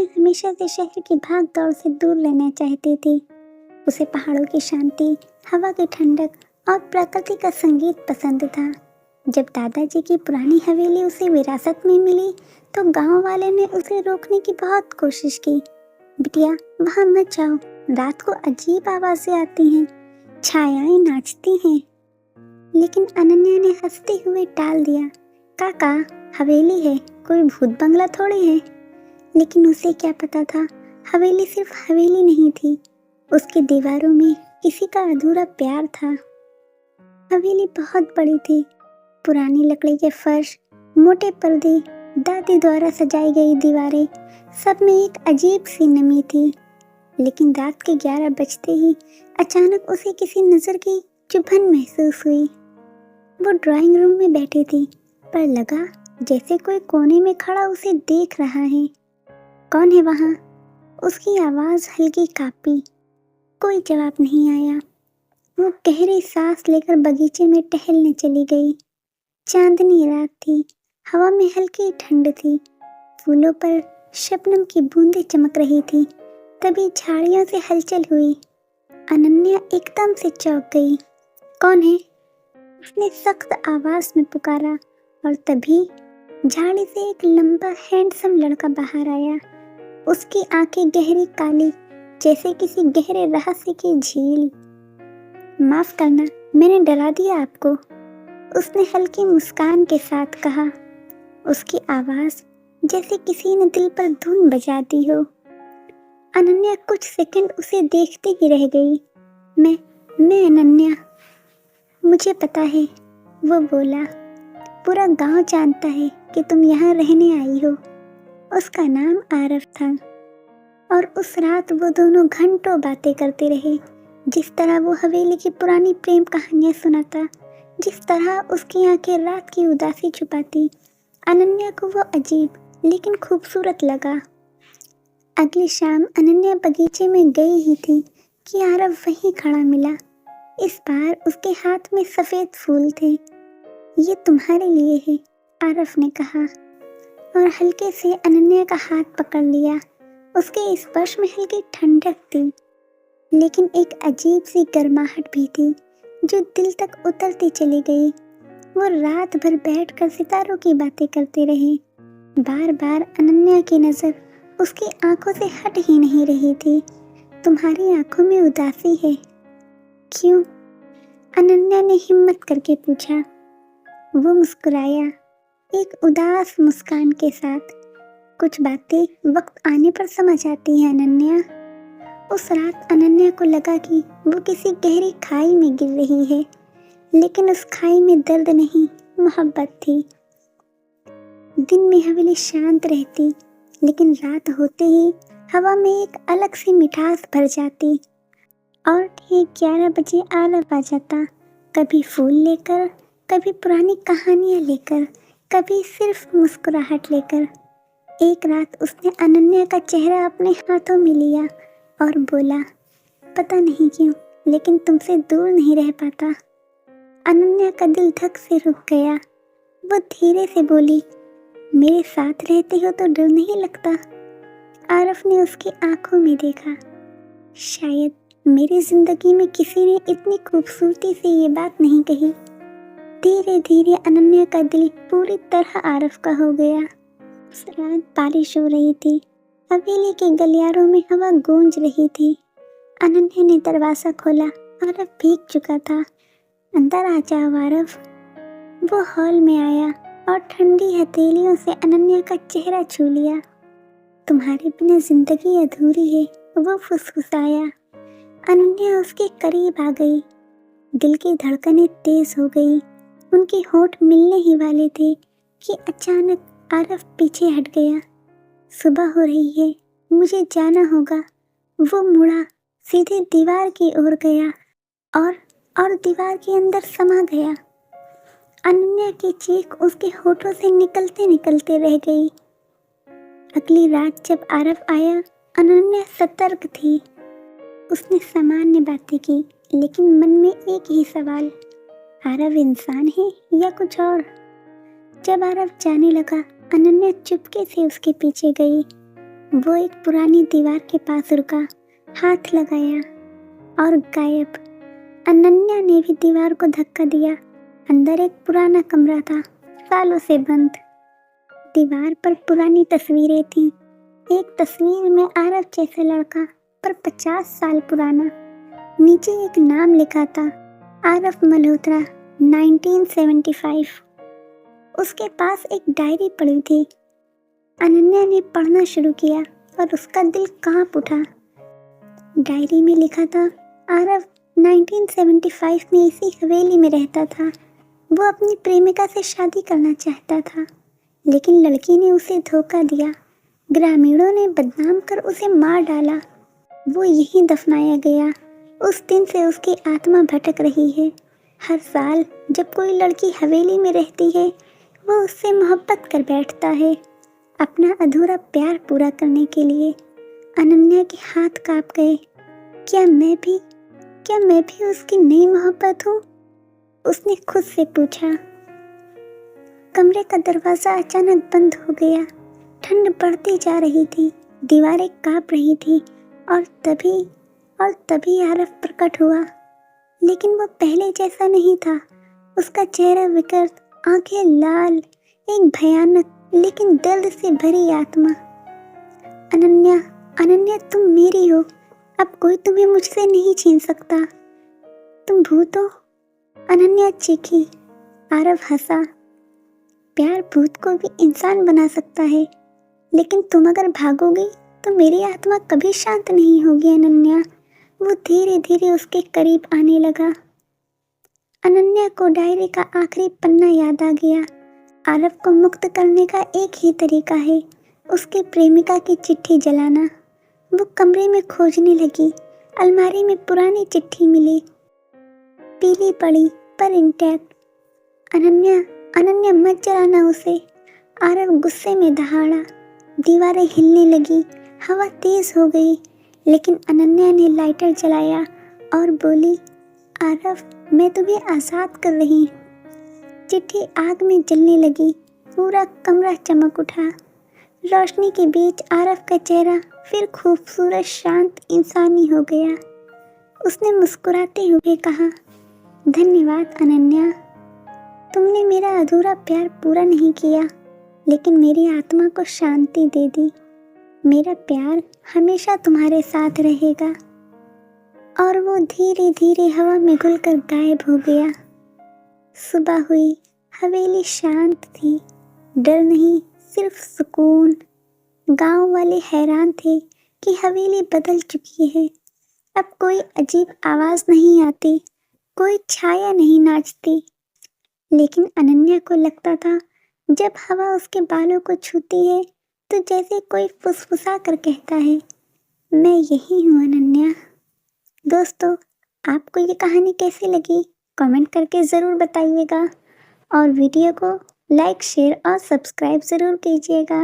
अनन्या हमेशा से शहर की भाग दौड़ से दूर रहना चाहती थी। उसे पहाड़ों की शांति, हवा की ठंडक और प्रकृति का संगीत पसंद था। जब दादाजी की पुरानी हवेली उसे विरासत में मिली तो गांव वाले ने उसे रोकने की बहुत कोशिश की। बिटिया, वहां मत जाओ, रात को अजीब आवाजें आती हैं, छायाएं नाचती हैं। लेकिन अनन्या ने हंसते हुए टाल दिया। काका, हवेली है, कोई भूत बंगला थोड़ी है। लेकिन उसे क्या पता था, हवेली सिर्फ हवेली नहीं थी, उसकी दीवारों में किसी का अधूरा प्यार था। हवेली बहुत बड़ी थी, पुरानी लकड़ी के फर्श, मोटे पर्दे, दादी द्वारा सजाई गई दीवारें, सब में एक अजीब सी नमी थी। लेकिन रात के 11 बजते ही अचानक उसे किसी नजर की चुभन महसूस हुई। वो ड्राइंग रूम में बैठी थी, पर लगा जैसे कोई कोने में खड़ा उसे देख रहा है। कौन है वहाँ? उसकी आवाज़ हल्की कांपी। कोई जवाब नहीं आया। वो गहरी सांस लेकर बगीचे में टहलने चली गई। चांदनी रात थी, हवा में हल्की ठंड थी, फूलों पर शबनम की बूंदें चमक रही थी। तभी झाड़ियों से हलचल हुई। अनन्या एकदम से चौंक गई। कौन है? उसने सख्त आवाज में पुकारा और तभी झाड़ी से एक लंबा हैंडसम लड़का बाहर आया। उसकी आंखें गहरी काली, जैसे किसी गहरे रहस्य की झील। माफ करना, मैंने डरा दिया आपको, उसने हल्की मुस्कान के साथ कहा। उसकी आवाज जैसे किसी ने दिल पर धुन बजा दी हो। अनन्या कुछ सेकंड उसे देखती ही रह गई। मैं अनन्या, मुझे पता है, वो बोला। पूरा गांव जानता है कि तुम यहाँ रहने आई हो। उसका नाम आरव था और उस रात वो दोनों घंटों बातें करते रहे। जिस तरह वो हवेली की पुरानी प्रेम कहानियां सुनाता, जिस तरह उसकी आंखें रात की उदासी छुपाती, अनन्या को वो अजीब लेकिन खूबसूरत लगा। अगली शाम अनन्या बगीचे में गई ही थी कि आरव वहीं खड़ा मिला। इस बार उसके हाथ में सफेद फूल थे। ये तुम्हारे लिए है, आरव ने कहा और हल्के से अनन्या का हाथ पकड़ लिया। उसके स्पर्श में हल्की ठंडक थी, लेकिन एक अजीब सी गर्माहट भी थी जो दिल तक उतरती चली गई। वो रात भर बैठकर सितारों की बातें करते रहे। बार बार अनन्या की नजर उसकी आंखों से हट ही नहीं रही थी। तुम्हारी आंखों में उदासी है। क्यों? अनन्या ने हिम्मत करके पूछा। वो मुस्कुराया, एक उदास मुस्कान के साथ। कुछ बातें वक्त आने पर समझ आती हैं अनन्या। उस रात अनन्या को लगा कि वो किसी गहरी खाई में गिर रही है, लेकिन उस खाई में दर्द नहीं, मोहब्बत थी। दिन में हवेली शांत रहती, लेकिन रात होते ही हवा में एक अलग सी मिठास भर जाती। और ठीक 11 बजे आरव आ जाता, कभी फूल लेकर, कभी पुरानी कहानियाँ लेकर, कभी सिर्फ मुस्कुराहट लेकर। एक रात उसने अनन्या का चेहरा अपने हाथों में लिया और बोला, पता नहीं क्यों, लेकिन तुमसे दूर नहीं रह पाता। अनन्या का दिल धक से रुक गया। वो धीरे से बोली, मेरे साथ रहते हो तो डर नहीं लगता? आरव ने उसकी आंखों में देखा। शायद मेरी जिंदगी में किसी ने इतनी खूबसूरती से ये बात नहीं कही। धीरे धीरे अनन्या का दिल पूरी तरह आरव का हो गया। उस रात बारिश हो रही थी। हवेली के गलियारों में हवा गूंज रही थी। अनन्या ने दरवाजा खोला। आरव भीग चुका था। अंदर आ जाओ आरव। वो हॉल में आया और ठंडी हथेलियों से अनन्या का चेहरा छू लिया। तुम्हारे बिना जिंदगी अधूरी है, वो फुसफुसाया। अनन्या उसके करीब आ गई। दिल की धड़कनें तेज हो गई। उनके होंठ मिलने ही वाले थे कि अचानक आरव पीछे हट गया। सुबह हो रही है, मुझे जाना होगा। वो मुड़ा, सीधे दीवार की ओर गया और दीवार के अंदर समा गया। अनन्या की चीख उसके होठों से निकलते निकलते रह गई। अगली रात जब आरव आया, अनन्या सतर्क थी। उसने सामान्य बातें की, लेकिन मन में एक ही सवाल, आरव इंसान है या कुछ और? जब आरव जाने लगा, अनन्या चुपके से उसके पीछे गई। वो एक पुरानी दीवार के पास रुका, हाथ लगाया और गायब। अनन्या ने भी दीवार को धक्का दिया। अंदर एक पुराना कमरा था, सालों से बंद। दीवार पर पुरानी तस्वीरें थीं। एक तस्वीर में आरव जैसा लड़का, पर 50 साल पुराना। नीचे एक नाम लिखा था, आरव मल्होत्रा, 1975। उसके पास एक डायरी पड़ी थी। अनन्या ने पढ़ना शुरू किया और उसका दिल कांप उठा। डायरी में लिखा था, आरव 1975 में इसी हवेली में रहता था। वो अपनी प्रेमिका से शादी करना चाहता था, लेकिन लड़की ने उसे धोखा दिया। ग्रामीणों ने बदनाम कर उसे मार डाला। वो यहीं दफनाया गया। उस दिन से उसकी आत्मा भटक रही है। हर साल जब कोई लड़की हवेली में रहती है, वो उससे मोहब्बत कर बैठता है, अपना अधूरा प्यार पूरा करने के लिए। अनन्या के हाथ कांप गए। क्या मैं भी उसकी नई मोहब्बत हूँ? उसने खुद से पूछा। कमरे का दरवाजा अचानक बंद हो गया। ठंड बढ़ती जा रही थी, दीवारें कांप रही थी और तभी आरव प्रकट हुआ। लेकिन वो पहले जैसा नहीं था। उसका चेहरा विकृत, आंखें लाल, एक भयानक लेकिन दर्द से भरी आत्मा। अनन्या तुम मेरी हो। अब कोई तुम्हें मुझसे नहीं छीन सकता। तुम भूत हो, अनन्या चीखी। आरव हंसा। प्यार भूत को भी इंसान बना सकता है, लेकिन तुम अगर भागोगी तो मेरी आत्मा कभी शांत नहीं होगी अनन्या। वो धीरे धीरे उसके करीब आने लगा। अनन्या को डायरी का आखिरी पन्ना याद आ गया। आरव को मुक्त करने का एक ही तरीका है, उसके प्रेमिका की चिट्ठी जलाना। वो कमरे में खोजने लगी। अलमारी में पुरानी चिट्ठी मिली, पीली पड़ी पर इंटैक्ट। अनन्या मत जलाना उसे। आरव गुस्से में दहाड़ा। दीवारें हिलने लगी, हवा तेज हो गई, लेकिन अनन्या ने लाइटर जलाया और बोली, आरव मैं तुम्हें आज़ाद कर रही हूँ। चिट्ठी आग में जलने लगी। पूरा कमरा चमक उठा। रोशनी के बीच आरव का चेहरा फिर खूबसूरत, शांत, इंसानी हो गया। उसने मुस्कुराते हुए कहा, धन्यवाद अनन्या। तुमने मेरा अधूरा प्यार पूरा नहीं किया, लेकिन मेरी आत्मा को शांति दे दी। मेरा प्यार हमेशा तुम्हारे साथ रहेगा। और वो धीरे धीरे हवा में घुलकर गायब हो गया। सुबह हुई, हवेली शांत थी। डर नहीं, सिर्फ सुकून। गांव वाले हैरान थे कि हवेली बदल चुकी है। अब कोई अजीब आवाज नहीं आती, कोई छाया नहीं नाचती। लेकिन अनन्या को लगता था, जब हवा उसके बालों को छूती है तो जैसे कोई फुसफुसा कर कहता है, मैं यही हूँ अनन्या। दोस्तों, आपको ये कहानी कैसी लगी कमेंट करके ज़रूर बताइएगा और वीडियो को लाइक, शेयर और सब्सक्राइब ज़रूर कीजिएगा।